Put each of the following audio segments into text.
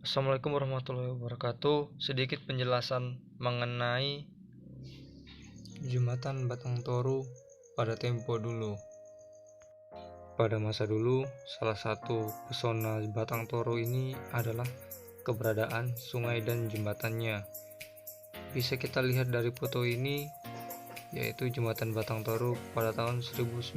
Assalamualaikum warahmatullahi wabarakatuh. Sedikit penjelasan mengenai Jembatan Batang Toru pada tempo dulu. Pada masa dulu, salah satu pesona Batang Toru ini adalah keberadaan sungai dan jembatannya. Bisa kita lihat dari foto ini, yaitu Jembatan Batang Toru pada tahun 1915.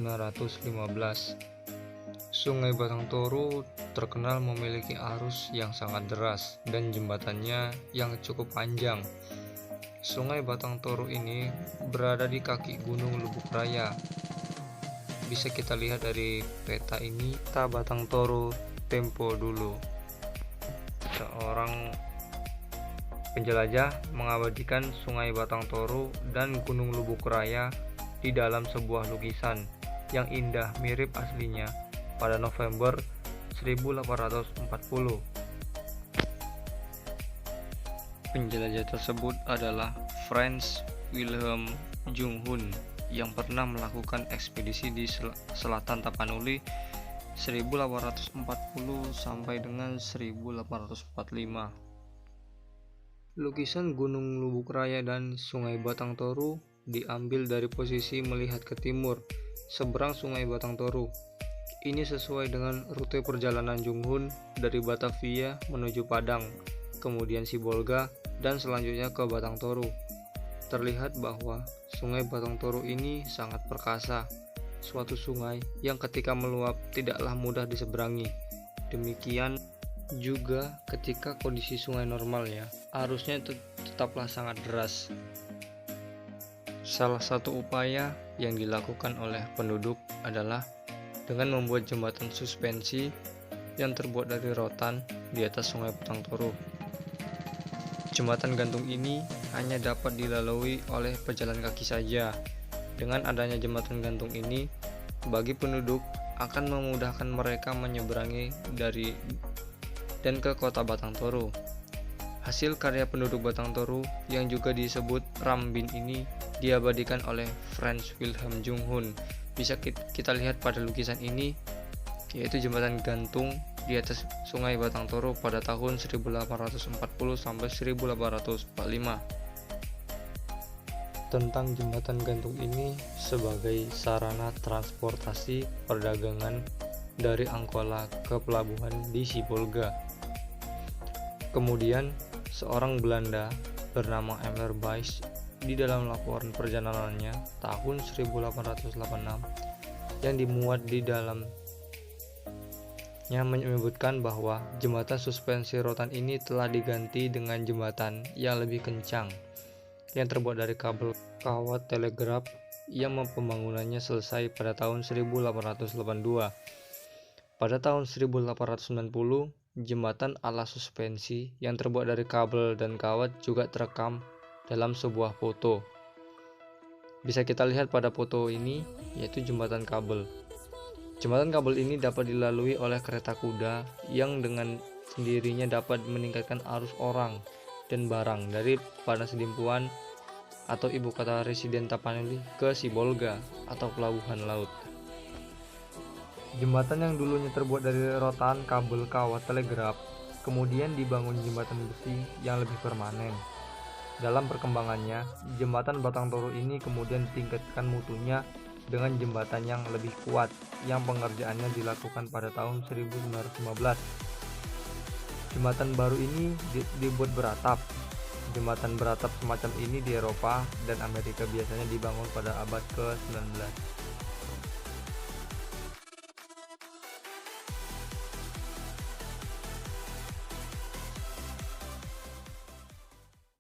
Sungai Batang Toru terkenal memiliki arus yang sangat deras dan jembatannya yang cukup panjang. Sungai Batang Toru ini berada di kaki Gunung Lubuk Raya. Bisa kita lihat dari peta ini, peta Batang Toru tempo dulu. Seorang penjelajah mengabadikan Sungai Batang Toru dan Gunung Lubuk Raya di dalam sebuah lukisan yang indah mirip aslinya pada November 1840. Penjelajah tersebut adalah Franz Wilhelm Junghun yang pernah melakukan ekspedisi di selatan Tapanuli 1840 sampai dengan 1845. Lukisan Gunung Lubuk Raya dan Sungai Batang Toru diambil dari posisi melihat ke timur, seberang Sungai Batang Toru. Ini sesuai dengan rute perjalanan Junghun dari Batavia menuju Padang, kemudian Sibolga, dan selanjutnya ke Batang Toru. Terlihat bahwa Sungai Batang Toru ini sangat perkasa, suatu sungai yang ketika meluap tidaklah mudah diseberangi. Demikian juga ketika kondisi sungai normal arusnya tetaplah sangat deras. Salah satu upaya yang dilakukan oleh penduduk adalah dengan membuat jembatan suspensi yang terbuat dari rotan di atas Sungai Batang Toru. Jembatan gantung ini hanya dapat dilalui oleh pejalan kaki saja. Dengan adanya jembatan gantung ini, bagi penduduk akan memudahkan mereka menyeberangi dari dan ke kota Batang Toru. Hasil karya penduduk Batang Toru yang juga disebut Rambin ini diabadikan oleh Franz Wilhelm Junghun. Bisa kita lihat pada lukisan ini, yaitu jembatan gantung di atas Sungai Batang Toru pada tahun 1840 sampai 1845. Tentang jembatan gantung ini sebagai sarana transportasi perdagangan dari Angkola ke pelabuhan di Sibolga. Kemudian, seorang Belanda bernama Emler Buys di dalam laporan perjalanannya tahun 1886 yang dimuat di dalamnya menyebutkan bahwa jembatan suspensi rotan ini telah diganti dengan jembatan yang lebih kencang yang terbuat dari kabel kawat telegraf yang pembangunannya selesai pada tahun 1882. Pada tahun 1890, jembatan ala suspensi yang terbuat dari kabel dan kawat juga terekam dalam sebuah foto. Bisa kita lihat pada foto ini, yaitu jembatan kabel. Jembatan kabel ini dapat dilalui oleh kereta kuda yang dengan sendirinya dapat meningkatkan arus orang dan barang dari Panasedimpuan atau ibu kota residen Tapanuli ke Sibolga atau pelabuhan laut. Jembatan yang dulunya terbuat dari rotan kabel kawat telegraf, kemudian dibangun jembatan besi yang lebih permanen. Dalam perkembangannya, jembatan Batang Toru ini kemudian ditingkatkan mutunya dengan jembatan yang lebih kuat yang pengerjaannya dilakukan pada tahun 1915. Jembatan baru ini dibuat beratap. Jembatan beratap semacam ini di Eropa dan Amerika biasanya dibangun pada abad ke-19.